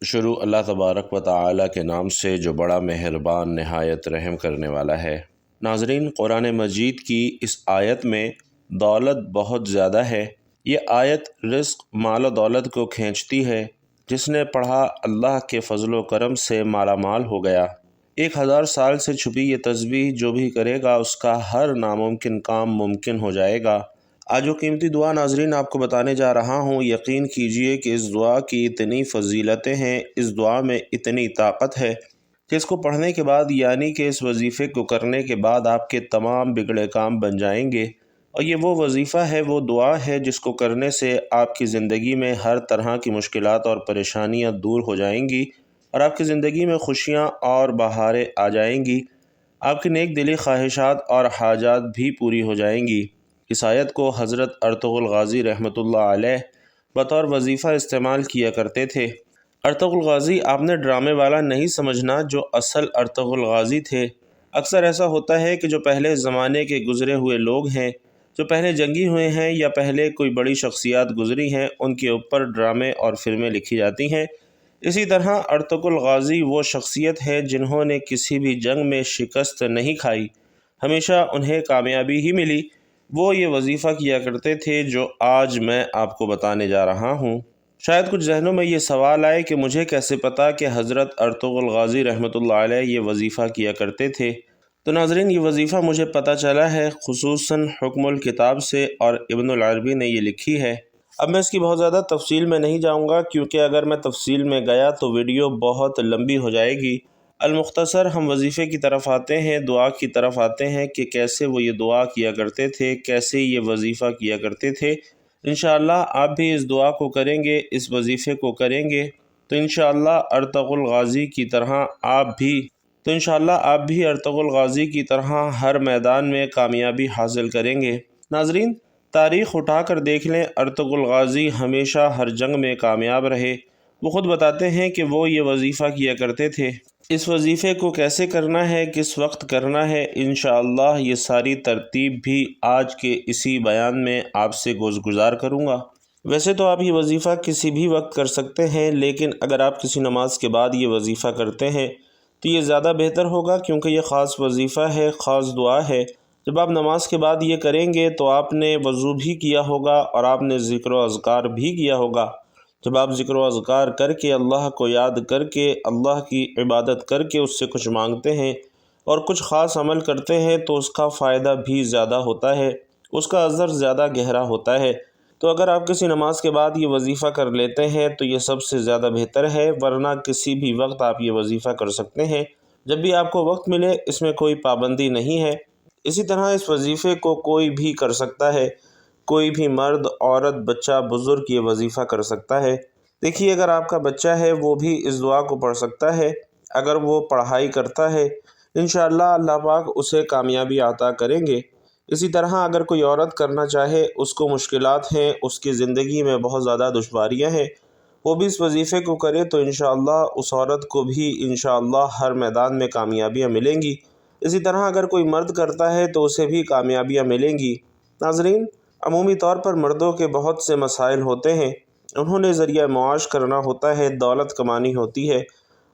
شروع اللہ تبارک و تعالی کے نام سے جو بڑا مہربان نہایت رحم کرنے والا ہے۔ ناظرین، قرآن مجید کی اس آیت میں دولت بہت زیادہ ہے۔ یہ آیت رزق، مال و دولت کو کھینچتی ہے۔ جس نے پڑھا اللہ کے فضل و کرم سے مالا مال ہو گیا۔ 1000 سال سے چھپی یہ تسبیح جو بھی کرے گا اس کا ہر ناممکن کام ممکن ہو جائے گا۔ آج وہ قیمتی دعا ناظرین آپ کو بتانے جا رہا ہوں۔ یقین کیجئے کہ اس دعا کی اتنی فضیلتیں ہیں، اس دعا میں اتنی طاقت ہے کہ اس کو پڑھنے کے بعد یعنی کہ اس وظیفے کو کرنے کے بعد آپ کے تمام بگڑے کام بن جائیں گے۔ اور یہ وہ وظیفہ ہے، وہ دعا ہے جس کو کرنے سے آپ کی زندگی میں ہر طرح کی مشکلات اور پریشانیاں دور ہو جائیں گی اور آپ کی زندگی میں خوشیاں اور بہاریں آ جائیں گی۔ آپ کی نیک دلی خواہشات اور حاجات بھی پوری ہو جائیں گی۔ اس آیت کو حضرت ارطغرل غازی رحمۃ اللہ علیہ بطور وظیفہ استعمال کیا کرتے تھے۔ ارطغرل غازی آپ نے ڈرامے والا نہیں سمجھنا، جو اصل ارطغرل غازی تھے۔ اکثر ایسا ہوتا ہے کہ جو پہلے زمانے کے گزرے ہوئے لوگ ہیں، جو پہلے جنگی ہوئے ہیں یا پہلے کوئی بڑی شخصیات گزری ہیں، ان کے اوپر ڈرامے اور فلمیں لکھی جاتی ہیں۔ اسی طرح ارطغرل غازی وہ شخصیت ہے جنہوں نے کسی بھی جنگ میں شکست نہیں کھائی، ہمیشہ انہیں کامیابی ہی ملی۔ وہ یہ وظیفہ کیا کرتے تھے جو آج میں آپ کو بتانے جا رہا ہوں۔ شاید کچھ ذہنوں میں یہ سوال آئے کہ مجھے کیسے پتا کہ حضرت ارطغرل غازی رحمۃ اللہ علیہ یہ وظیفہ کیا کرتے تھے؟ تو ناظرین، یہ وظیفہ مجھے پتہ چلا ہے خصوصاً حکم الکتاب سے، اور ابن العربی نے یہ لکھی ہے۔ اب میں اس کی بہت زیادہ تفصیل میں نہیں جاؤں گا، کیونکہ اگر میں تفصیل میں گیا تو ویڈیو بہت لمبی ہو جائے گی۔ المختصر ہم وظیفے کی طرف آتے ہیں، دعا کی طرف آتے ہیں کہ کیسے وہ یہ دعا کیا کرتے تھے، کیسے یہ وظیفہ کیا کرتے تھے۔ انشاءاللہ آپ بھی اس دعا کو کریں گے، اس وظیفے کو کریں گے تو انشاءاللہ ارطغرل غازی کی طرح آپ بھی ارطغرل غازی کی طرح ہر میدان میں کامیابی حاصل کریں گے۔ ناظرین، تاریخ اٹھا کر دیکھ لیں، ارطغرل غازی ہمیشہ ہر جنگ میں کامیاب رہے۔ وہ خود بتاتے ہیں کہ وہ یہ وظیفہ کیا کرتے تھے۔ اس وظیفے کو کیسے کرنا ہے، کس وقت کرنا ہے، انشاءاللہ یہ ساری ترتیب بھی آج کے اسی بیان میں آپ سے گزار کروں گا۔ ویسے تو آپ یہ وظیفہ کسی بھی وقت کر سکتے ہیں، لیکن اگر آپ کسی نماز کے بعد یہ وظیفہ کرتے ہیں تو یہ زیادہ بہتر ہوگا، کیونکہ یہ خاص وظیفہ ہے، خاص دعا ہے۔ جب آپ نماز کے بعد یہ کریں گے تو آپ نے وضو بھی کیا ہوگا اور آپ نے ذکر و اذکار بھی کیا ہوگا۔ جب آپ ذکر و اذکار کر کے اللہ کو یاد کر کے، اللہ کی عبادت کر کے اس سے کچھ مانگتے ہیں اور کچھ خاص عمل کرتے ہیں تو اس کا فائدہ بھی زیادہ ہوتا ہے، اس کا اثر زیادہ گہرا ہوتا ہے۔ تو اگر آپ کسی نماز کے بعد یہ وظیفہ کر لیتے ہیں تو یہ سب سے زیادہ بہتر ہے، ورنہ کسی بھی وقت آپ یہ وظیفہ کر سکتے ہیں، جب بھی آپ کو وقت ملے، اس میں کوئی پابندی نہیں ہے۔ اسی طرح اس وظیفے کو کوئی بھی کر سکتا ہے، کوئی بھی مرد، عورت، بچہ، بزرگ یہ وظیفہ کر سکتا ہے۔ دیکھیے، اگر آپ کا بچہ ہے وہ بھی اس دعا کو پڑھ سکتا ہے، اگر وہ پڑھائی کرتا ہے انشاءاللہ اللہ پاک اسے کامیابی عطا کریں گے۔ اسی طرح اگر کوئی عورت کرنا چاہے، اس کو مشکلات ہیں، اس کی زندگی میں بہت زیادہ دشواریاں ہیں، وہ بھی اس وظیفے کو کرے تو انشاءاللہ اس عورت کو بھی انشاءاللہ ہر میدان میں کامیابیاں ملیں گی۔ اسی طرح اگر کوئی مرد کرتا ہے تو اسے بھی کامیابیاں ملیں گی۔ ناظرین، عمومی طور پر مردوں کے بہت سے مسائل ہوتے ہیں، انہوں نے ذریعہ معاش کرنا ہوتا ہے، دولت کمانی ہوتی ہے،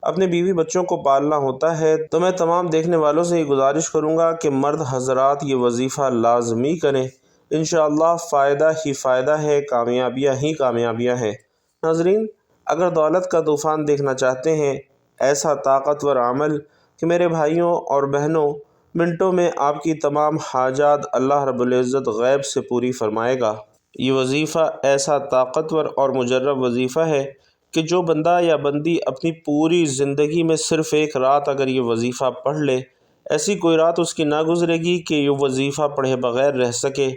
اپنے بیوی بچوں کو پالنا ہوتا ہے۔ تو میں تمام دیکھنے والوں سے یہ گزارش کروں گا کہ مرد حضرات یہ وظیفہ لازمی کریں، انشاءاللہ فائدہ ہی فائدہ ہے، کامیابیاں ہی کامیابیاں ہیں۔ ناظرین، اگر دولت کا طوفان دیکھنا چاہتے ہیں، ایسا طاقتور عمل کہ میرے بھائیوں اور بہنوں، منٹوں میں آپ کی تمام حاجات اللہ رب العزت غیب سے پوری فرمائے گا۔ یہ وظیفہ ایسا طاقتور اور مجرب وظیفہ ہے کہ جو بندہ یا بندی اپنی پوری زندگی میں صرف ایک رات اگر یہ وظیفہ پڑھ لے، ایسی کوئی رات اس کی نہ گزرے گی کہ یہ وظیفہ پڑھے بغیر رہ سکے۔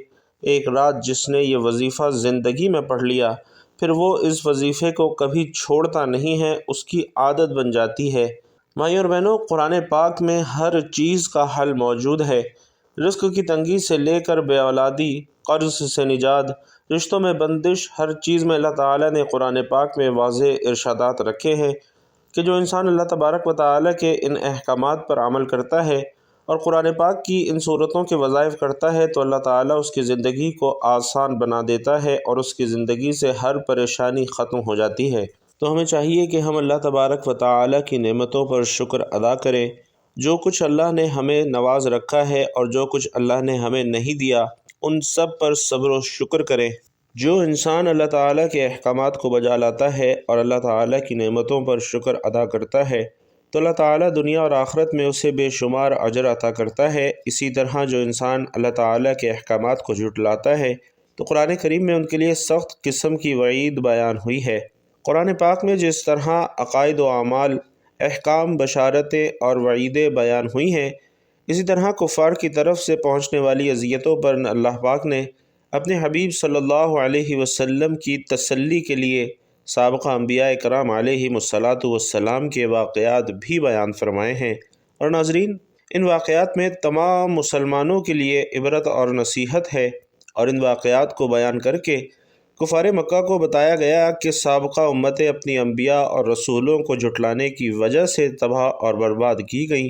ایک رات جس نے یہ وظیفہ زندگی میں پڑھ لیا، پھر وہ اس وظیفے کو کبھی چھوڑتا نہیں ہے، اس کی عادت بن جاتی ہے۔ بھائیوں اور بہنوں، قرآن پاک میں ہر چیز کا حل موجود ہے۔ رزق کی تنگی سے لے کر بے اولادی، قرض سے نجات، رشتوں میں بندش، ہر چیز میں اللہ تعالیٰ نے قرآن پاک میں واضح ارشادات رکھے ہیں کہ جو انسان اللہ تبارک و تعالیٰ کے ان احکامات پر عمل کرتا ہے اور قرآن پاک کی ان صورتوں کے وظائف کرتا ہے تو اللہ تعالیٰ اس کی زندگی کو آسان بنا دیتا ہے اور اس کی زندگی سے ہر پریشانی ختم ہو جاتی ہے۔ تو ہمیں چاہیے کہ ہم اللہ تبارک و تعالی کی نعمتوں پر شکر ادا کریں۔ جو کچھ اللہ نے ہمیں نواز رکھا ہے اور جو کچھ اللہ نے ہمیں نہیں دیا ان سب پر صبر و شکر کریں۔ جو انسان اللہ تعالیٰ کے احکامات کو بجا لاتا ہے اور اللہ تعالیٰ کی نعمتوں پر شکر ادا کرتا ہے تو اللہ تعالیٰ دنیا اور آخرت میں اسے بے شمار اجر عطا کرتا ہے۔ اسی طرح جو انسان اللہ تعالیٰ کے احکامات کو جھٹلاتا ہے تو قرآن کریم میں ان کے لیے سخت قسم کی وعید بیان ہوئی ہے۔ قرآن پاک میں جس طرح عقائد و اعمال، احکام، بشارتیں اور وعیدیں بیان ہوئی ہیں، اسی طرح کفار کی طرف سے پہنچنے والی اذیتوں پر اللہ پاک نے اپنے حبیب صلی اللہ علیہ وسلم کی تسلی کے لیے سابقہ انبیاء کرام علیہم الصلاۃ والسلام کے واقعات بھی بیان فرمائے ہیں۔ اور ناظرین، ان واقعات میں تمام مسلمانوں کے لیے عبرت اور نصیحت ہے، اور ان واقعات کو بیان کر کے کفار مکہ کو بتایا گیا کہ سابقہ امتیں اپنی انبیاء اور رسولوں کو جھٹلانے کی وجہ سے تباہ اور برباد کی گئیں،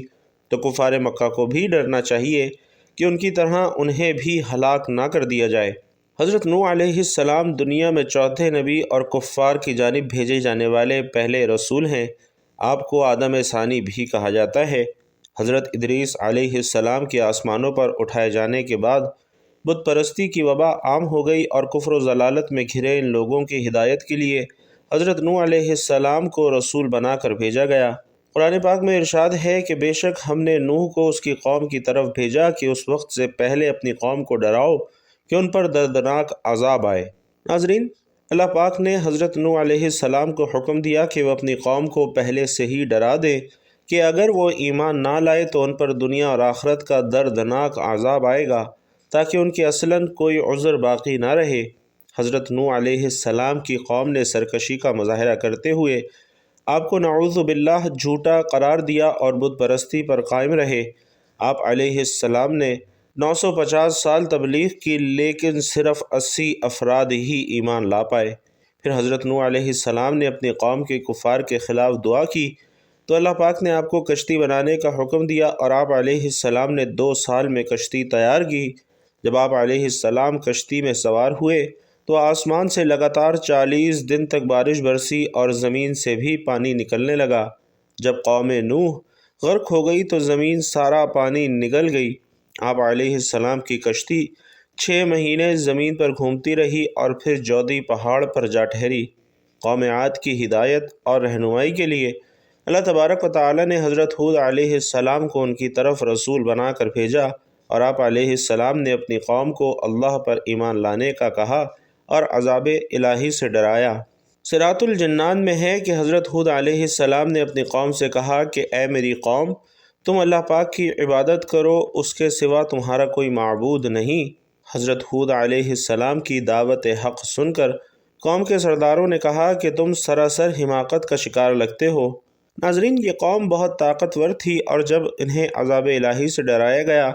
تو کفار مکہ کو بھی ڈرنا چاہیے کہ ان کی طرح انہیں بھی ہلاک نہ کر دیا جائے۔ حضرت نوح علیہ السلام دنیا میں چوتھے نبی اور کفار کی جانب بھیجے جانے والے پہلے رسول ہیں۔ آپ کو آدم ثانی بھی کہا جاتا ہے۔ حضرت ادریس علیہ السلام کے آسمانوں پر اٹھائے جانے کے بعد بت پرستی کی وبا عام ہو گئی اور کفر و ضلالت میں گھرے ان لوگوں کی ہدایت کے لیے حضرت نوح علیہ السلام کو رسول بنا کر بھیجا گیا۔ قرآن پاک میں ارشاد ہے کہ بے شک ہم نے نوح کو اس کی قوم کی طرف بھیجا کہ اس وقت سے پہلے اپنی قوم کو ڈراؤ کہ ان پر دردناک عذاب آئے۔ ناظرین، اللہ پاک نے حضرت نوح علیہ السلام کو حکم دیا کہ وہ اپنی قوم کو پہلے سے ہی ڈرا دیں کہ اگر وہ ایمان نہ لائے تو ان پر دنیا اور آخرت کا دردناک عذاب آئے گا، تاکہ ان کی اصلاً کوئی عذر باقی نہ رہے۔ حضرت نوح علیہ السلام کی قوم نے سرکشی کا مظاہرہ کرتے ہوئے آپ کو نعوذ باللہ جھوٹا قرار دیا اور بت پرستی پر قائم رہے۔ آپ علیہ السلام نے 950 سال تبلیغ کی، لیکن صرف 80 افراد ہی ایمان لا پائے۔ پھر حضرت نوح علیہ السلام نے اپنی قوم کے کفار کے خلاف دعا کی تو اللہ پاک نے آپ کو کشتی بنانے کا حکم دیا اور آپ علیہ السلام نے 2 سال میں کشتی تیار کی۔ جب آپ علیہ السلام کشتی میں سوار ہوئے تو آسمان سے لگاتار 40 دن تک بارش برسی اور زمین سے بھی پانی نکلنے لگا۔ جب قوم نوح غرق ہو گئی تو زمین سارا پانی نگل گئی۔ آپ علیہ السلام کی کشتی 6 مہینے زمین پر گھومتی رہی اور پھر جودی پہاڑ پر جا ٹھہری۔ قوم عاد کی ہدایت اور رہنمائی کے لیے اللہ تبارک و تعالی نے حضرت ہود علیہ السلام کو ان کی طرف رسول بنا کر بھیجا، اور آپ علیہ السلام نے اپنی قوم کو اللہ پر ایمان لانے کا کہا اور عذاب الہی سے ڈرایا۔ صراط الجنان میں ہے کہ حضرت ہود علیہ السلام نے اپنی قوم سے کہا کہ اے میری قوم، تم اللہ پاک کی عبادت کرو، اس کے سوا تمہارا کوئی معبود نہیں۔ حضرت ہود علیہ السلام کی دعوت حق سن کر قوم کے سرداروں نے کہا کہ تم سراسر حماقت کا شکار لگتے ہو۔ ناظرین، یہ قوم بہت طاقتور تھی، اور جب انہیں عذاب الہی سے ڈرایا گیا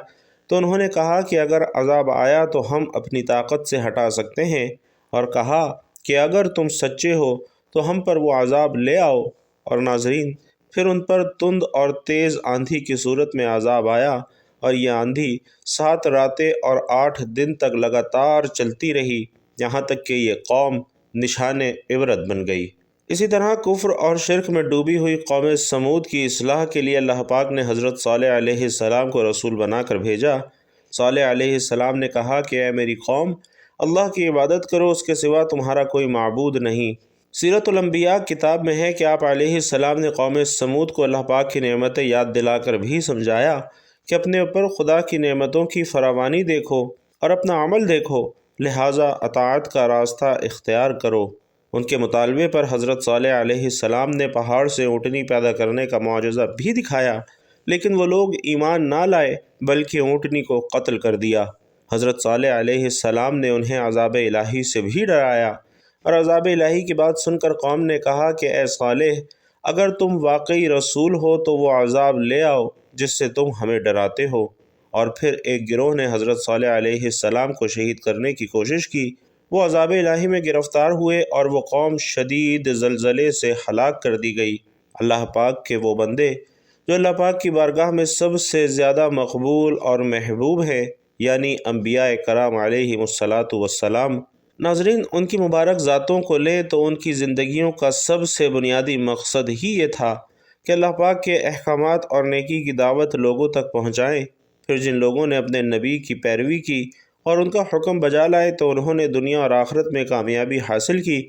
تو انہوں نے کہا کہ اگر عذاب آیا تو ہم اپنی طاقت سے ہٹا سکتے ہیں، اور کہا کہ اگر تم سچے ہو تو ہم پر وہ عذاب لے آؤ۔ اور ناظرین، پھر ان پر تند اور تیز آندھی کی صورت میں عذاب آیا، اور یہ آندھی 7 راتیں اور 8 دن تک لگاتار چلتی رہی، یہاں تک کہ یہ قوم نشان عبرت بن گئی۔ اسی طرح کفر اور شرک میں ڈوبی ہوئی قوم سمود کی اصلاح کے لیے اللہ پاک نے حضرت صالح علیہ السلام کو رسول بنا کر بھیجا۔ صالح علیہ السلام نے کہا کہ اے میری قوم، اللہ کی عبادت کرو، اس کے سوا تمہارا کوئی معبود نہیں۔ سیرت الانبیاء کتاب میں ہے کہ آپ علیہ السلام نے قوم سمود کو اللہ پاک کی نعمتیں یاد دلا کر بھی سمجھایا کہ اپنے اوپر خدا کی نعمتوں کی فراوانی دیکھو اور اپنا عمل دیکھو، لہٰذا اطاعت کا راستہ اختیار کرو۔ ان کے مطالبے پر حضرت صالح علیہ السلام نے پہاڑ سے اونٹنی پیدا کرنے کا معجزہ بھی دکھایا، لیکن وہ لوگ ایمان نہ لائے بلکہ اونٹنی کو قتل کر دیا۔ حضرت صالح علیہ السلام نے انہیں عذاب الہی سے بھی ڈرایا، اور عذاب الہی کی بات سن کر قوم نے کہا کہ اے صالح، اگر تم واقعی رسول ہو تو وہ عذاب لے آؤ جس سے تم ہمیں ڈراتے ہو۔ اور پھر ایک گروہ نے حضرت صالح علیہ السلام کو شہید کرنے کی کوشش کی۔ وہ عذاب الہی میں گرفتار ہوئے اور وہ قوم شدید زلزلے سے ہلاک کر دی گئی۔ اللہ پاک کے وہ بندے جو اللہ پاک کی بارگاہ میں سب سے زیادہ مقبول اور محبوب ہیں، یعنی انبیاء کرام علیہم الصلاۃ والسلام، ناظرین، ان کی مبارک ذاتوں کو لیں تو ان کی زندگیوں کا سب سے بنیادی مقصد ہی یہ تھا کہ اللہ پاک کے احکامات اور نیکی کی دعوت لوگوں تک پہنچائیں۔ پھر جن لوگوں نے اپنے نبی کی پیروی کی اور ان کا حکم بجا لائے تو انہوں نے دنیا اور آخرت میں کامیابی حاصل کی،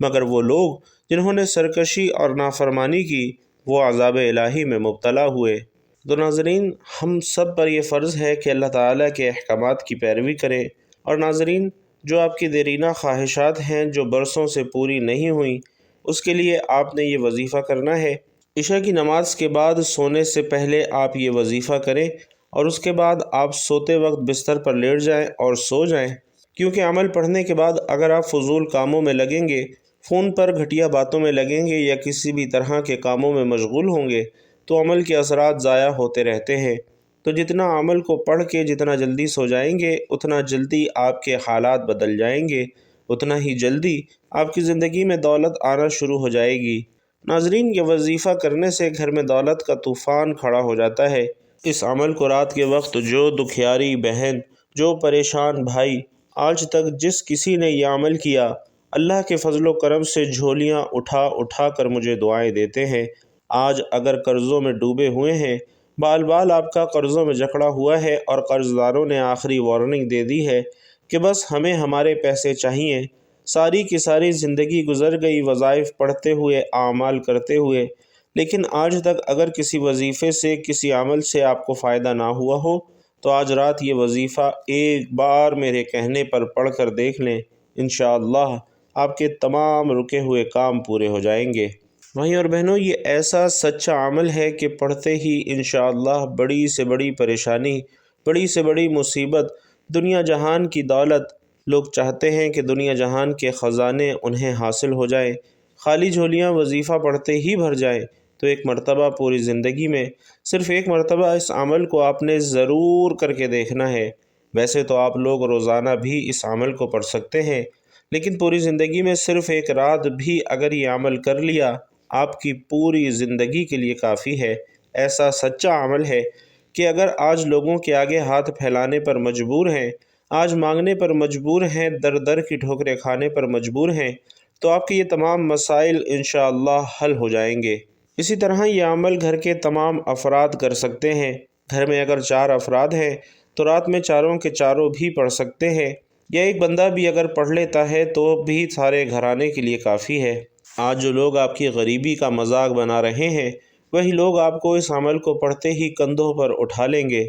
مگر وہ لوگ جنہوں نے سرکشی اور نافرمانی کی وہ عذاب الہی میں مبتلا ہوئے۔ تو ناظرین، ہم سب پر یہ فرض ہے کہ اللہ تعالیٰ کے احکامات کی پیروی کریں۔ اور ناظرین، جو آپ کی دیرینہ خواہشات ہیں جو برسوں سے پوری نہیں ہوئیں، اس کے لیے آپ نے یہ وظیفہ کرنا ہے۔ عشاء کی نماز کے بعد سونے سے پہلے آپ یہ وظیفہ کریں اور اس کے بعد آپ سوتے وقت بستر پر لیٹ جائیں اور سو جائیں، کیونکہ عمل پڑھنے کے بعد اگر آپ فضول کاموں میں لگیں گے، فون پر گھٹیا باتوں میں لگیں گے یا کسی بھی طرح کے کاموں میں مشغول ہوں گے تو عمل کے اثرات ضائع ہوتے رہتے ہیں۔ تو جتنا عمل کو پڑھ کے جتنا جلدی سو جائیں گے اتنا جلدی آپ کے حالات بدل جائیں گے، اتنا ہی جلدی آپ کی زندگی میں دولت آنا شروع ہو جائے گی۔ ناظرین، یہ وظیفہ کرنے سے گھر میں دولت کا طوفان کھڑا ہو جاتا ہے۔ اس عمل کو رات کے وقت جو دکھیاری بہن، جو پریشان بھائی، آج تک جس کسی نے یہ عمل کیا، اللہ کے فضل و کرم سے جھولیاں اٹھا اٹھا کر مجھے دعائیں دیتے ہیں۔ آج اگر قرضوں میں ڈوبے ہوئے ہیں، بال بال آپ کا قرضوں میں جکڑا ہوا ہے اور قرض داروں نے آخری وارننگ دے دی ہے کہ بس ہمیں ہمارے پیسے چاہیے، ساری کی ساری زندگی گزر گئی وظائف پڑھتے ہوئے، اعمال کرتے ہوئے، لیکن آج تک اگر کسی وظیفے سے، کسی عمل سے آپ کو فائدہ نہ ہوا ہو تو آج رات یہ وظیفہ ایک بار میرے کہنے پر پڑھ کر دیکھ لیں، انشاءاللہ آپ کے تمام رکے ہوئے کام پورے ہو جائیں گے۔ بھائیوں اور بہنوں، یہ ایسا سچا عمل ہے کہ پڑھتے ہی انشاءاللہ بڑی سے بڑی پریشانی، بڑی سے بڑی مصیبت، دنیا جہان کی دولت، لوگ چاہتے ہیں کہ دنیا جہان کے خزانے انہیں حاصل ہو جائیں، خالی جھولیاں وظیفہ پڑھتے ہی بھر جائیں، تو ایک مرتبہ پوری زندگی میں صرف ایک مرتبہ اس عمل کو آپ نے ضرور کر کے دیکھنا ہے۔ ویسے تو آپ لوگ روزانہ بھی اس عمل کو پڑھ سکتے ہیں، لیکن پوری زندگی میں صرف ایک رات بھی اگر یہ عمل کر لیا آپ کی پوری زندگی کے لیے کافی ہے۔ ایسا سچا عمل ہے کہ اگر آج لوگوں کے آگے ہاتھ پھیلانے پر مجبور ہیں، آج مانگنے پر مجبور ہیں، در در کی ٹھوکریں کھانے پر مجبور ہیں، تو آپ کے یہ تمام مسائل انشاءاللہ حل ہو جائیں گے۔ اسی طرح یہ عمل گھر کے تمام افراد کر سکتے ہیں۔ گھر میں اگر 4 افراد ہیں تو رات میں چاروں کے چاروں بھی پڑھ سکتے ہیں، یا ایک بندہ بھی اگر پڑھ لیتا ہے تو بھی سارے گھرانے کے لیے کافی ہے۔ آج جو لوگ آپ کی غریبی کا مذاق بنا رہے ہیں وہی لوگ آپ کو اس عمل کو پڑھتے ہی کندھوں پر اٹھا لیں گے۔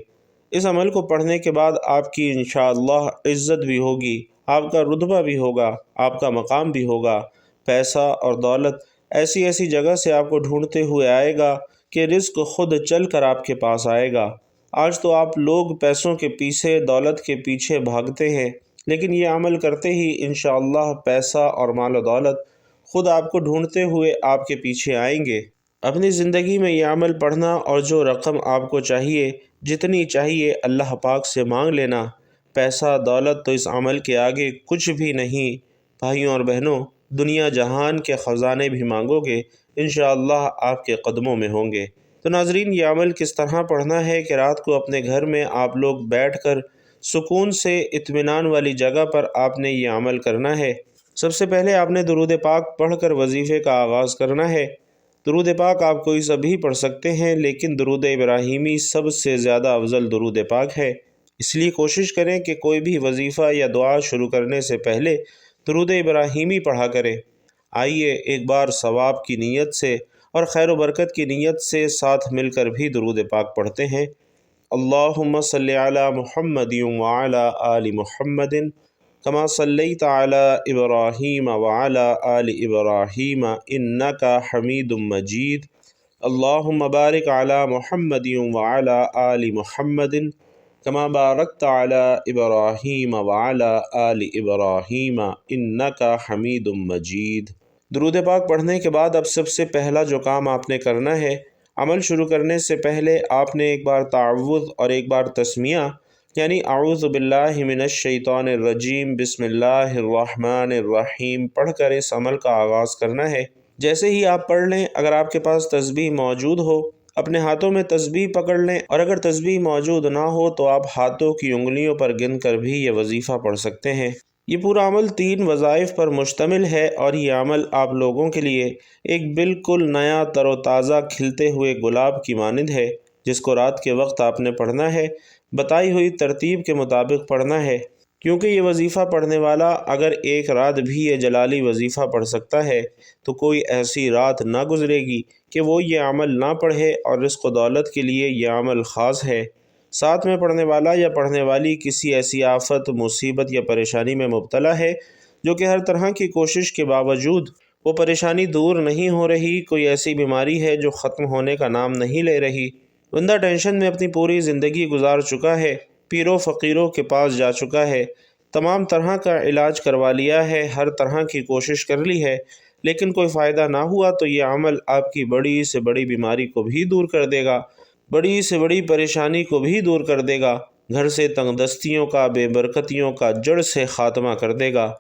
اس عمل کو پڑھنے کے بعد آپ کی انشاءاللہ عزت بھی ہوگی، آپ کا رتبہ بھی ہوگا، آپ کا مقام بھی ہوگا، پیسہ اور دولت ایسی ایسی جگہ سے آپ کو ڈھونڈتے ہوئے آئے گا کہ رزق خود چل کر آپ کے پاس آئے گا۔ آج تو آپ لوگ پیسوں کے پیچھے، دولت کے پیچھے بھاگتے ہیں، لیکن یہ عمل کرتے ہی انشاءاللہ پیسہ اور مال و دولت خود آپ کو ڈھونڈتے ہوئے آپ کے پیچھے آئیں گے۔ اپنی زندگی میں یہ عمل پڑھنا اور جو رقم آپ کو چاہیے، جتنی چاہیے، اللہ پاک سے مانگ لینا۔ پیسہ دولت تو اس عمل کے آگے کچھ بھی نہیں۔ بھائیوں اور بہنوں، دنیا جہان کے خزانے بھی مانگو گے انشاءاللہ آپ کے قدموں میں ہوں گے۔ تو ناظرین، یہ عمل کس طرح پڑھنا ہے کہ رات کو اپنے گھر میں آپ لوگ بیٹھ کر سکون سے، اطمینان والی جگہ پر آپ نے یہ عمل کرنا ہے۔ سب سے پہلے آپ نے درود پاک پڑھ کر وظیفے کا آغاز کرنا ہے۔ درود پاک آپ کوئی سا بھی پڑھ سکتے ہیں، لیکن درود ابراہیمی سب سے زیادہ افضل درود پاک ہے۔ اس لیے کوشش کریں کہ کوئی بھی وظیفہ یا دعا شروع کرنے سے پہلے درود ابراہیمی پڑھا کریں۔ آئیے ایک بار ثواب کی نیت سے اور خیر و برکت کی نیت سے ساتھ مل کر بھی درود پاک پڑھتے ہیں۔ اللہم صلی علی محمد وعلی آل محمد کما صلیت علی ابراہیم وعلی آل ابراہیم انک حمید مجید۔ اللہم بارک علی محمد وعلی آل محمد کما بارکت علی ابراہیم وعلی آل ابراہیم انک حمید مجید۔ درود پاک پڑھنے کے بعد اب سب سے پہلا جو کام آپ نے کرنا ہے، عمل شروع کرنے سے پہلے آپ نے ایک بار تعوذ اور ایک بار تسمیہ، یعنی اعوذ باللہ من الشیطان الرجیم بسم اللہ الرحمن الرحیم پڑھ کر اس عمل کا آغاز کرنا ہے۔ جیسے ہی آپ پڑھ لیں، اگر آپ کے پاس تسبیح موجود ہو اپنے ہاتھوں میں تسبیح پکڑ لیں، اور اگر تسبیح موجود نہ ہو تو آپ ہاتھوں کی انگلیوں پر گن کر بھی یہ وظیفہ پڑھ سکتے ہیں۔ یہ پورا عمل 3 وظائف پر مشتمل ہے، اور یہ عمل آپ لوگوں کے لیے ایک بالکل نیا تر و تازہ کھلتے ہوئے گلاب کی مانند ہے، جس کو رات کے وقت آپ نے پڑھنا ہے، بتائی ہوئی ترتیب کے مطابق پڑھنا ہے، کیونکہ یہ وظیفہ پڑھنے والا اگر ایک رات بھی یہ جلالی وظیفہ پڑھ سکتا ہے تو کوئی ایسی رات نہ گزرے گی کہ وہ یہ عمل نہ پڑھے، اور رزق و دولت کے لیے یہ عمل خاص ہے۔ ساتھ میں پڑھنے والا یا پڑھنے والی کسی ایسی آفت، مصیبت یا پریشانی میں مبتلا ہے جو کہ ہر طرح کی کوشش کے باوجود وہ پریشانی دور نہیں ہو رہی، کوئی ایسی بیماری ہے جو ختم ہونے کا نام نہیں لے رہی، بندہ ٹینشن میں اپنی پوری زندگی گزار چکا ہے، پیروں فقیروں کے پاس جا چکا ہے، تمام طرح کا علاج کروا لیا ہے، ہر طرح کی کوشش کر لی ہے، لیکن کوئی فائدہ نہ ہوا، تو یہ عمل آپ کی بڑی سے بڑی بیماری کو بھی دور کر دے گا، بڑی سے بڑی پریشانی کو بھی دور کر دے گا، گھر سے تنگ دستیوں کا، بے برکتیوں کا جڑ سے خاتمہ کر دے گا۔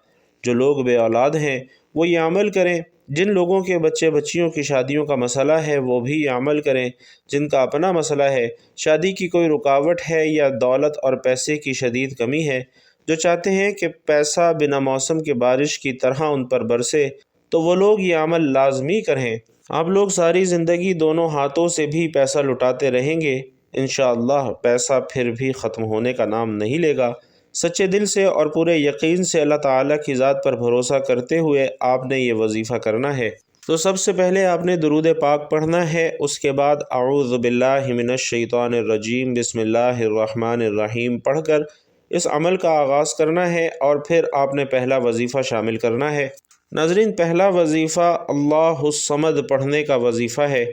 جو لوگ بے اولاد ہیں وہ یہ عمل کریں، جن لوگوں کے بچے بچیوں کی شادیوں کا مسئلہ ہے وہ بھی یہ عمل کریں، جن کا اپنا مسئلہ ہے، شادی کی کوئی رکاوٹ ہے یا دولت اور پیسے کی شدید کمی ہے، جو چاہتے ہیں کہ پیسہ بنا موسم کے بارش کی طرح ان پر برسے، تو وہ لوگ یہ عمل لازمی کریں۔ آپ لوگ ساری زندگی دونوں ہاتھوں سے بھی پیسہ لٹاتے رہیں گے، انشاءاللہ پیسہ پھر بھی ختم ہونے کا نام نہیں لے گا۔ سچے دل سے اور پورے یقین سے اللہ تعالیٰ کی ذات پر بھروسہ کرتے ہوئے آپ نے یہ وظیفہ کرنا ہے۔ تو سب سے پہلے آپ نے درود پاک پڑھنا ہے، اس کے بعد اعوذ باللہ من الشیطان الرجیم بسم اللہ الرحمن الرحیم پڑھ کر اس عمل کا آغاز کرنا ہے، اور پھر آپ نے پہلا وظیفہ شامل کرنا ہے۔ ناظرین، پہلا وظیفہ اللہ الصمد پڑھنے کا وظیفہ ہے،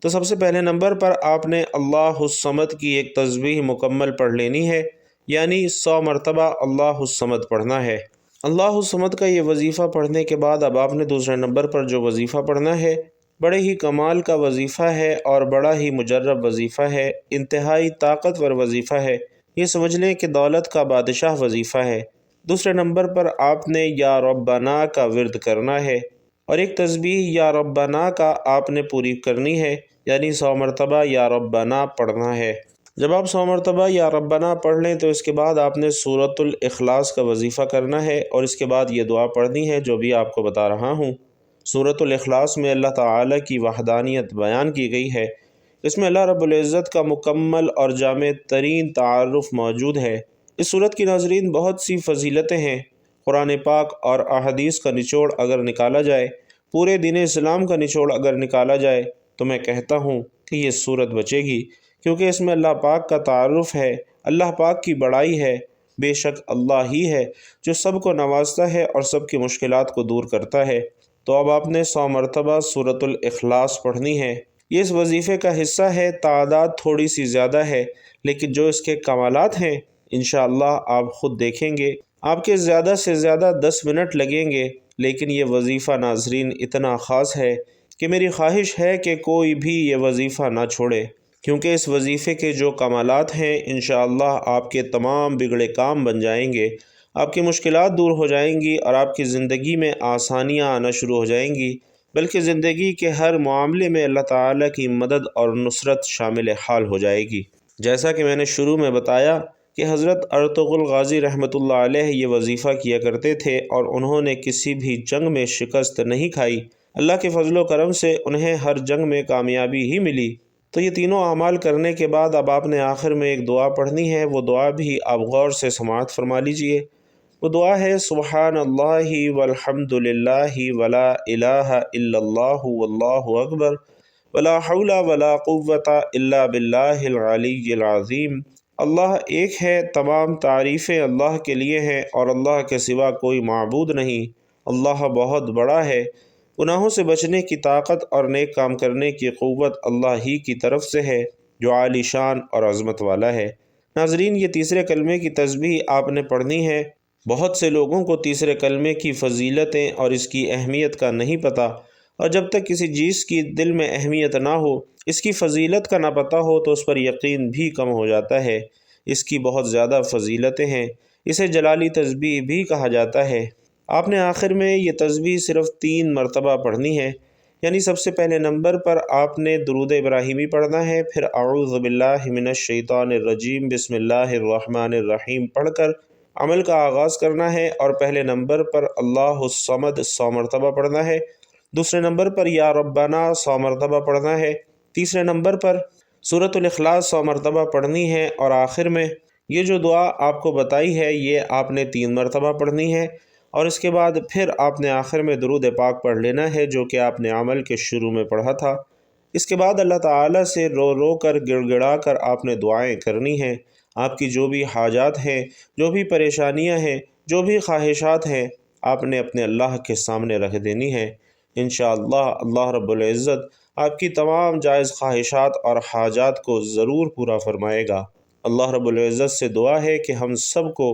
تو سب سے پہلے نمبر پر آپ نے اللہ الصمد کی ایک تسبیح مکمل پڑھ لینی ہے، یعنی 100 مرتبہ اللہ الصمد پڑھنا ہے۔ اللہ الصمد کا یہ وظیفہ پڑھنے کے بعد اب آپ نے دوسرے نمبر پر جو وظیفہ پڑھنا ہے، بڑے ہی کمال کا وظیفہ ہے اور بڑا ہی مجرب وظیفہ ہے، انتہائی طاقتور وظیفہ ہے، یہ سمجھ لیں کہ دولت کا بادشاہ وظیفہ ہے۔ دوسرے نمبر پر آپ نے یا ربنا کا ورد کرنا ہے، اور ایک تسبیح یا ربنا کا آپ نے پوری کرنی ہے، یعنی 100 مرتبہ یا ربنا پڑھنا ہے۔ جب آپ 100 مرتبہ یا ربنا پڑھ لیں تو اس کے بعد آپ نے سورۃ الاخلاص کا وظیفہ کرنا ہے، اور اس کے بعد یہ دعا پڑھنی ہے جو بھی آپ کو بتا رہا ہوں۔ سورۃ الاخلاص میں اللہ تعالیٰ کی وحدانیت بیان کی گئی ہے، اس میں اللہ رب العزت کا مکمل اور جامع ترین تعارف موجود ہے۔ اس سورت کی ناظرین بہت سی فضیلتیں ہیں، قرآن پاک اور احادیث کا نچوڑ اگر نکالا جائے، پورے دین اسلام کا نچوڑ اگر نکالا جائے، تو میں کہتا ہوں کہ یہ سورت بچے گی، کیونکہ اس میں اللہ پاک کا تعارف ہے، اللہ پاک کی بڑائی ہے۔ بے شک اللہ ہی ہے جو سب کو نوازتا ہے اور سب کی مشکلات کو دور کرتا ہے۔ تو اب آپ نے 100 مرتبہ سورۃ الاخلاص پڑھنی ہے۔ یہ اس وظیفے کا حصہ ہے، تعداد تھوڑی سی زیادہ ہے، لیکن جو اس کے کمالات ہیں انشاءاللہ آپ خود دیکھیں گے۔ آپ کے زیادہ سے زیادہ 10 منٹ لگیں گے، لیکن یہ وظیفہ ناظرین اتنا خاص ہے کہ میری خواہش ہے کہ کوئی بھی یہ وظیفہ نہ چھوڑے، کیونکہ اس وظیفے کے جو کمالات ہیں انشاءاللہ آپ کے تمام بگڑے کام بن جائیں گے، آپ کی مشکلات دور ہو جائیں گی، اور آپ کی زندگی میں آسانیاں آنا شروع ہو جائیں گی، بلکہ زندگی کے ہر معاملے میں اللہ تعالیٰ کی مدد اور نصرت شامل حال ہو جائے گی۔ جیسا کہ میں نے شروع میں بتایا کہ حضرت ارطغرل غازی رحمۃ اللہ علیہ یہ وظیفہ کیا کرتے تھے، اور انہوں نے کسی بھی جنگ میں شکست نہیں کھائی، اللہ کے فضل و کرم سے انہیں ہر جنگ میں کامیابی ہی ملی۔ تو یہ تینوں اعمال کرنے کے بعد اب آپ نے آخر میں ایک دعا پڑھنی ہے، وہ دعا بھی آپ غور سے سماعت فرما لیجئے۔ وہ دعا ہے سبحان اللہ والحمد للہ ولا الہ الا اللہ واللہ اکبر ولا حول ولا قوت الا باللہ العلی العظیم۔ اللہ ایک ہے، تمام تعریفیں اللہ کے لیے ہیں، اور اللہ کے سوا کوئی معبود نہیں۔ اللہ بہت بڑا ہے، گناہوں سے بچنے کی طاقت اور نیک کام کرنے کی قوت اللہ ہی کی طرف سے ہے، جو عالی شان اور عظمت والا ہے۔ ناظرین، یہ تیسرے کلمے کی تسبیح آپ نے پڑھنی ہے۔ بہت سے لوگوں کو تیسرے کلمے کی فضیلتیں اور اس کی اہمیت کا نہیں پتہ، اور جب تک کسی چیز کی دل میں اہمیت نہ ہو، اس کی فضیلت کا نہ پتہ ہو، تو اس پر یقین بھی کم ہو جاتا ہے۔ اس کی بہت زیادہ فضیلتیں ہیں، اسے جلالی تسبیح بھی کہا جاتا ہے۔ آپ نے آخر میں یہ تسبیح صرف 3 مرتبہ پڑھنی ہے، یعنی سب سے پہلے نمبر پر آپ نے درود ابراہیمی پڑھنا ہے، پھر اعوذ باللہ من الشیطان الرجیم بسم اللہ الرحمن الرحیم پڑھ کر عمل کا آغاز کرنا ہے اور پہلے نمبر پر اللہ الصمد 100 مرتبہ پڑھنا ہے، دوسرے نمبر پر یا ربنا 100 مرتبہ پڑھنا ہے، تیسرے نمبر پر سورۃ الاخلاص 100 مرتبہ پڑھنی ہے، اور آخر میں یہ جو دعا آپ کو بتائی ہے یہ آپ نے 3 مرتبہ پڑھنی ہے، اور اس کے بعد پھر آپ نے آخر میں درود پاک پڑھ لینا ہے جو کہ آپ نے عمل کے شروع میں پڑھا تھا۔ اس کے بعد اللہ تعالیٰ سے رو رو کر گڑ گڑا کر آپ نے دعائیں کرنی ہیں۔ آپ کی جو بھی حاجات ہیں، جو بھی پریشانیاں ہیں، جو بھی خواہشات ہیں، آپ نے اپنے اللہ کے سامنے رکھ دینی ہیں۔ انشاءاللہ اللہ رب العزت آپ کی تمام جائز خواہشات اور حاجات کو ضرور پورا فرمائے گا۔ اللہ رب العزت سے دعا ہے کہ ہم سب کو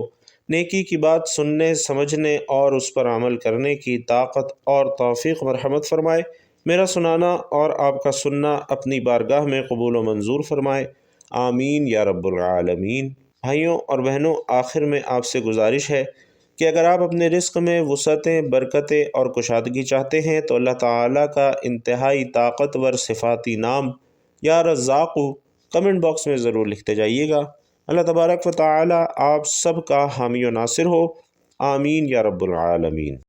نیکی کی بات سننے، سمجھنے اور اس پر عمل کرنے کی طاقت اور توفیق مرحمت فرمائے۔ میرا سنانا اور آپ کا سننا اپنی بارگاہ میں قبول و منظور فرمائے، آمین یا رب العالمین۔ بھائیوں اور بہنوں، آخر میں آپ سے گزارش ہے کہ اگر آپ اپنے رزق میں وسعتیں، برکتیں اور کشادگی چاہتے ہیں تو اللہ تعالیٰ کا انتہائی طاقتور صفاتی نام یا رزاق کمنٹ باکس میں ضرور لکھتے جائیے گا۔ اللہ تبارک و تعالیٰ آپ سب کا حامی و ناصر ہو، آمین یا رب العالمین۔